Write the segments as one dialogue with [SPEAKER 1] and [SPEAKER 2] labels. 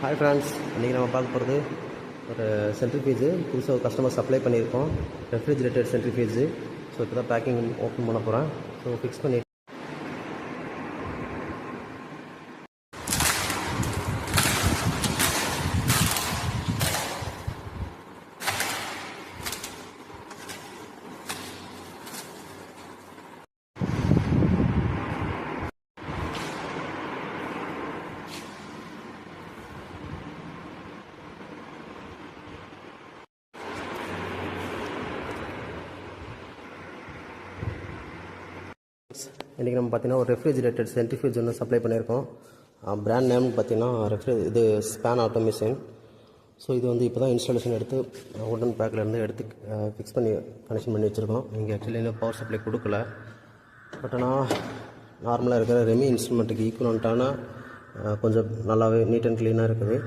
[SPEAKER 1] Hi friends, இன்றைக்கி நம்ம பார்க்க போகிறது ஒரு சென்ட்ரிஃபியூஜு புதுசாக ஒரு கஸ்டமர் சப்ளை பண்ணியிருக்கோம். ரெஃப்ரிஜிரேட்டட் சென்ட்ரிஃபியூஜு. ஸோ இப்போ தான் பேக்கிங் ஓப்பன் பண்ண போகிறேன். ஸோ ஃபிக்ஸ் பண்ணி இன்றைக்கி நம்ம பார்த்தீங்கன்னா ஒரு ரெஃப்ரிஜிரேட்டட் சென்ட்ரிஃபியூஜ் ஒன்று சப்ளை பண்ணியிருக்கோம். பிராண்ட் நேம்னு பார்த்தீங்கன்னா இது ஸ்பேன் ஆட்டோமேஷன். ஸோ இது வந்து இப்போ தான் இன்ஸ்டாலேஷன் எடுத்து உடன் பேக்கிலேருந்து எடுத்து ஃபிக்ஸ் பண்ணி கனெக்ஷன் பண்ணி வச்சுருக்கோம். இங்கே ஆக்சுவலி இன்னும் பவர் சப்ளை கொடுக்கல. பட் ஆனால் நார்மலாக இருக்கிற ரெமி இன்ஸ்ட்ருமெண்ட்டுக்கு ஈக்குவலண்ட்டான கொஞ்சம் நல்லாவே நீட் அண்ட் க்ளீனாக இருக்குது.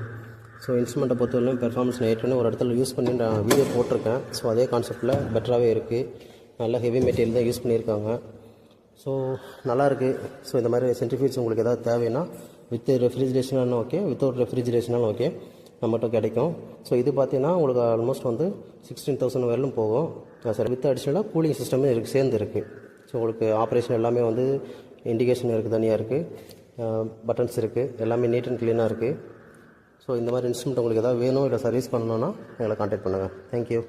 [SPEAKER 1] ஸோ இன்ஸ்ட்ருமெண்ட்டை பொறுத்தவரைக்கும் பெர்ஃபார்மன்ஸ் நான் ஏற்கனவே ஒரு இடத்துல யூஸ் பண்ணி நான் வீடியோ போட்டிருக்கேன். ஸோ அதே கான்செப்டில் பெட்டராகவே இருக்குது. நல்ல ஹெவி மெட்டீரியல் தான் யூஸ் பண்ணியிருக்காங்க. ஸோ நல்லாயிருக்கு. ஸோ இந்த மாதிரி சென்ட்ரிஃபியூஜ் உங்களுக்கு எதாவது தேவைன்னா வித் ரெஃப்ரிஜிரேஷனாலும் ஓகே, வித்தவுட் ரெஃப்ரிஜிரேஷனாலும் ஓகே, நம்மகிட்ட கிடைக்கும். ஸோ இது பார்த்தீங்கன்னா உங்களுக்கு ஆல்மோஸ்ட் வந்து 16,000 வரையிலும் போகும். சார் வித் அடிஷ்னலாக கூலிங் சிஸ்டமே சேர்ந்து இருக்குது. ஸோ உங்களுக்கு ஆப்ரேஷன் எல்லாமே வந்து இண்டிகேஷன் இருக்குது, தனியாக இருக்குது, பட்டன்ஸ் இருக்குது, எல்லாமே நீட் அண்ட் க்ளீனாக இருக்குது. ஸோ இந்த மாதிரி இன்ஸ்ட்ருமெண்ட் உங்களுக்கு எதாவது வேணும் இல்லை சர்வீஸ் பண்ணணுன்னா எங்களை கான்டாக்ட் பண்ணுங்கள். தேங்க்யூ.